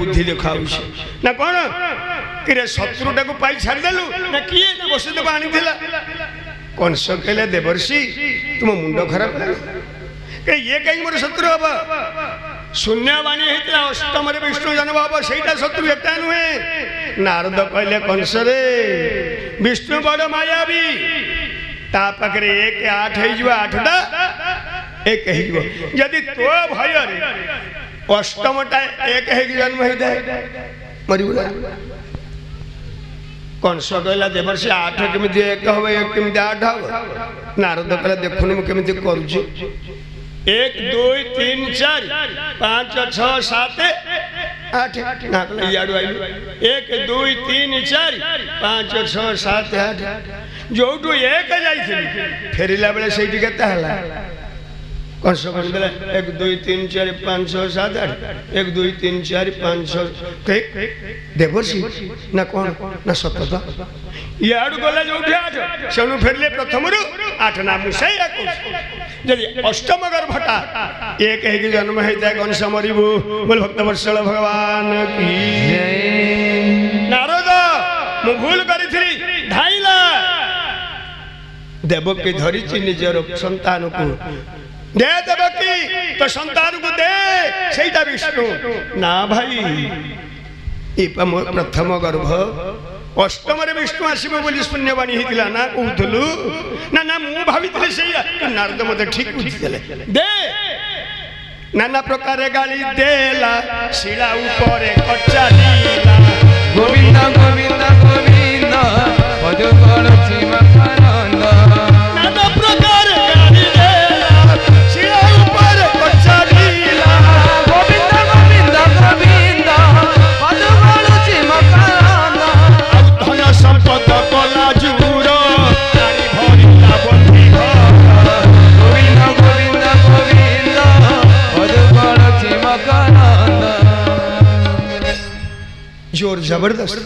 बुद्धि देखा ना कौन कि शत्रुटा को पाई छाड़देलु ना किए ना वसुदेव आनी कंस कहले देवर्षि तुम मुंड खराब कर ये कहीं मोर शत्रु हम शून्यवाणी होता अष्टम विष्णु जन्म हम से शत्रु एटा नुहे नारद कहले कंस रे विष्णु बड़ मायावी ता पाखे 1 8 हो 8टा 1 जदि तो भय अष्टमटा 1 जन्म होता मरबू कंस कहला देवर्षि 8 केमी 1 हम 1 केमी 8 हम नारद कहला देखुन मु केमी करुची 1 2 3 4 5 6 7 8 ना कहला याडू आई 1 2 3 4 5 6 7 8 जोटू 1 जाई फेरिला बेले सेठी केता हला कंस कहला 1 2 3 4 5 6 7 8 1 2 3 4 5 6 देवर्षि ना कौन ना सतत याडू गला जोठी 8 सेनु फेरले प्रथम रु 8 ना मुसै यदि अष्टम गर्भटा 1 ही जन्म होता कंस मरबू बोल भक्त वत्सल भगवान की जय नारद मु भूल करी धाइला देवकी धरी निजर संतान को दे देवकी तो संतान को दे सेटा विष्णु ना भाई ये प्रथम गर्भ अष्टम विष्णु आसब बोली शून्यवाणी होता ना कहूलु ना ना मु भावी नारद मत ठीक बुझीदे दे नाना प्रकार गाली देला शिला ऊपर कच्चा नीला गोविंद गोविंद गोविंद पद आनंद नाना प्रकार गाली देला शिला ऊपर कच्चा नीला गोविंद गोविंद गोविंद पद आनंद धन संपद कला जूर नारी भरिला बंदी गोविंद गोविंद गोविंद पद आनंद जोर जबरदस्त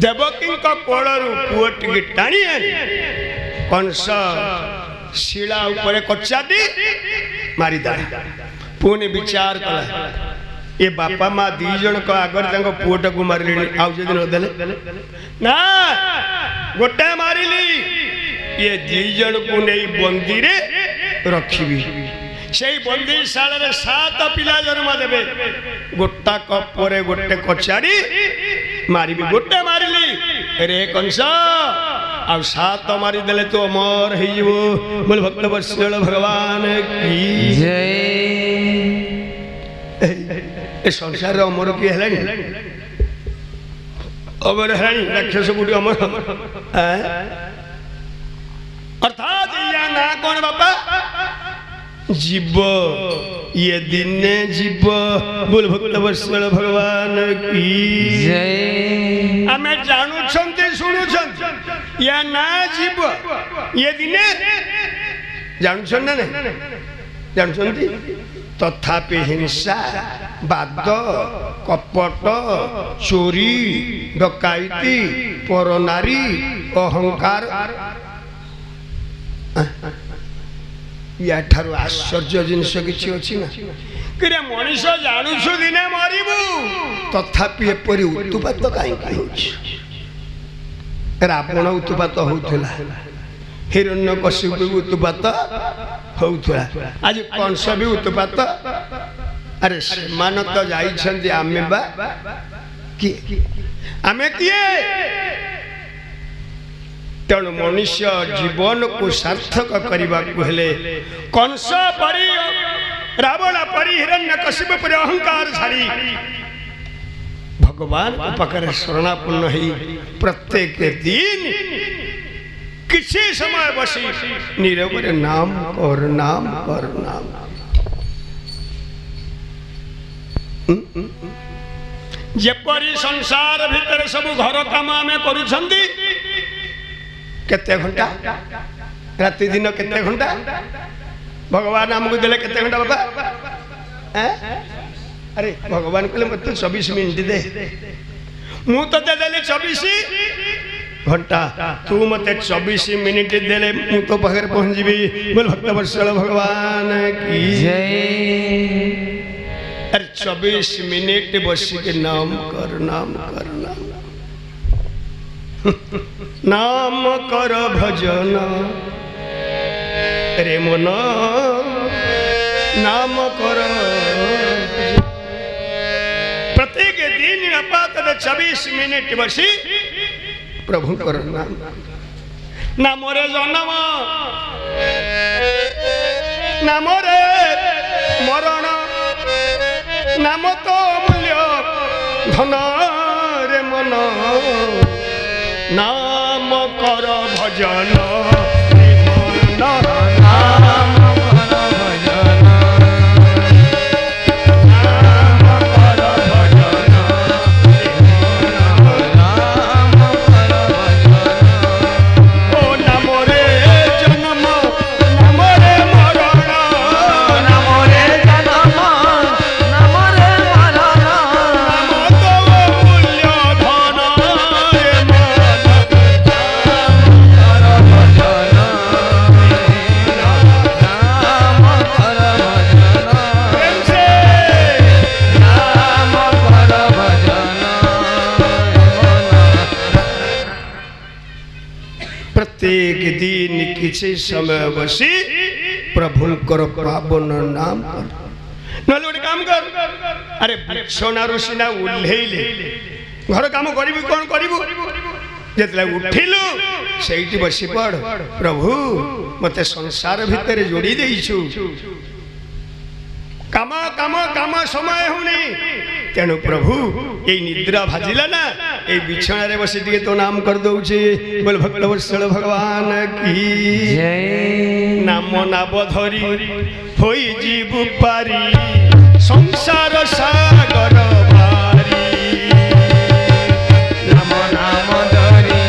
देवकी का कोड़रू पुओ टिके टाणी कंस शिला ऊपर कच्चा दी मारी दा पुणी विचार कला ये बापा माँ दी जन को आगर पुओटा को मारे आउ देले ना गोटे मारिली ये दी जन को नहीं बंदी रे रखी से बंदीशाल 7 पिला जन्म देवे गोटा कपरे गोटे कचाड़ी मारी गोटे मारिली रे कंस आ 7 मारिदेले तो अमर हो बोल भक्त वत्सल भगवान की जय ए संसार अमर किए है अमर है राक्षस गुटी अमर अर्थात या ना कौन बापा जीव ये दिने जीव बोल भक्त वत्सल भगवान की जय आमे जानू छंते सुनु छंते या ना जीव ये दिने जानू छन ना जानू छंती तथापि हिंसा बाद कपट चोरी डकायती परनारी अहंकार या ठारू आश्चर्य जिनस किसी अच्छी ना कि मनीष जानूछु दिने मरबू तथापि एपरी उत्पात कहीं रावण उत्पात होता हिरण्य कश्यप भी उत्पात होता आज कंस भी उत्पात अरे से तो जाइछन्ति आमे बा कि आमे किए तेणु मनुष्य जीवन को सार्थक करने को हेले कंस परी रावण परी हिरण्यकशिप परी अहंकार छाड़ी भगवान को पाखरे शरणापन्न ही प्रत्येक दिन किसी समय बसी नीरव नाम और नाम और नाम जेपरी संसार भितर सब घर काम आम करुछंती केते घंटा राति दिन केते घंटा भगवान हमको देले केते घंटा बाबा अरे भगवान कहले मत 24 मिनट दे मु तो दे देले 24 घंटा तू मते 24 मिनट देले मु तो पाखरे पहुंच जीवी बोल भक्त वत्सल भगवान की जय अरे 24 मिनट बस के नाम कर नाम कर भजन रे मन नाम कर प्रत्येक दिन अपात 24 मिनट बसी प्रभु कर नाम रे जन्म नाम रे मरण नाम तो मूल्य धन रे मन नाम कर भजन रे मन नाम कर भजन नाम कर भजन नाम कर भजन ओ नाम रे जन्म नाम रे मरण नाम रे जन्म नाम रे मरण नाम तो मूल्य धन रे मन नाम कर भजन नाम कर भजन प्रेम से नाम कर भजन प्रत्येक दिन किसी समय बसी प्रभुंकर पावन नाम कर नले गोटे काम कर अरे बिछणारू सिना उल्हेइले घर काम करिबी कोन करिबू जेतला उठिलु सेठी बसी पड़ प्रभु मते संसार भितर जोड़ी देइछु काम काम काम समय होनी तेणु प्रभु ये निद्रा भाजिला ना ये बिछणा रे बसी टिके तो नाम कर दउछे बोल भक्त वत्सल भगवान की जय नाम नाम धरी होई जीव पारी संसार सागर भारी नाम नाम धरी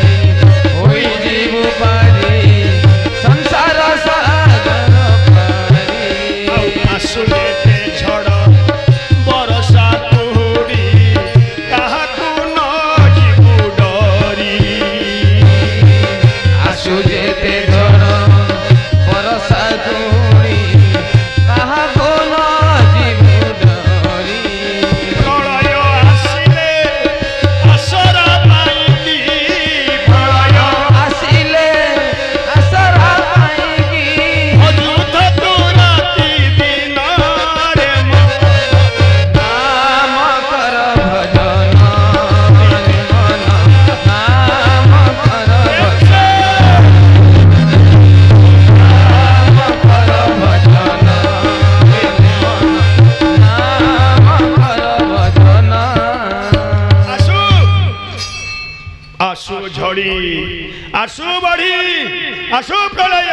होई जीव पारी संसार सागर पारी आसुले झड़ बरसा तुहरी काहाकू न जीवु डरी आसु जेते झड़ बरसा तुरी कहा को न जीव डरी प्रलय आसिले आसरा पाइकी प्रलय आसिले आसरा पाइकी अद्भुत तू राति दिन रे नाम कर भजन रे मन नाम कर भजन नाम कर भजन रे मन नाम कर भजन आसु आसु झड़ी आसु बढ़ी आसु प्रलय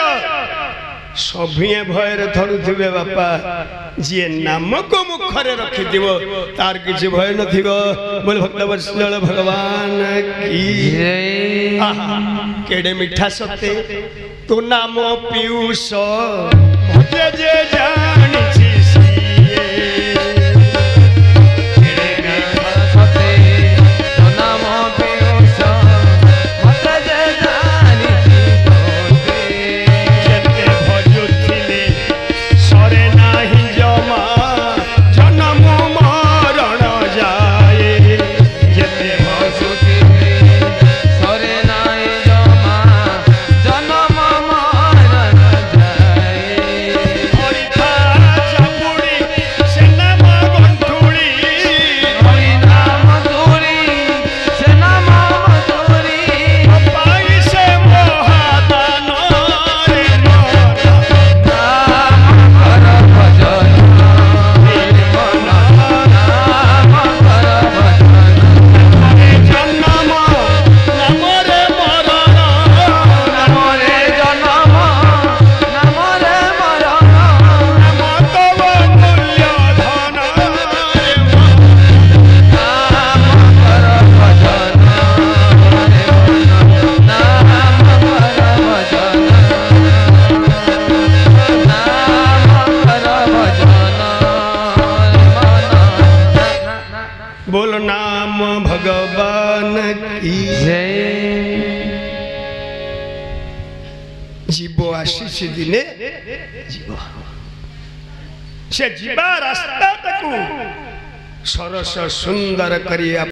सभिए भयर थरुथिबे बापा जी नाम को मुखरे रखिथिब तार किछि भय नथिब बोल भक्त वत्सल भगवान की जय आहा केडे मिठा सते तू नाम पीयूष भजे जे जानिछि सिए सते तो नाम पीयूष मत जे जानिछि तोते जेते भजुथिले सरे नाही जमा जन्म मरण जाए जेते सुतिले सरे नाय जमा जन्म मरण जाए हरिथा चापुड़ी सेनाम गंठुड़ी हरि नाम दूरी से नाम मधुरी पाई से महादान रे मन नाम कर भजन रे मन नाम कर भजन जन्म नाम रे मरण नाम रे जन्म नाम रे मरण नाम तव मूल्य धन रे मन नाम कर भजन रे मन नाम कर भजन नाम कर भजन मन बोल नाम भगवान की जय जीव आशीष दिने जीव से जीवा रास्ता तकू सरस सुंदर करिए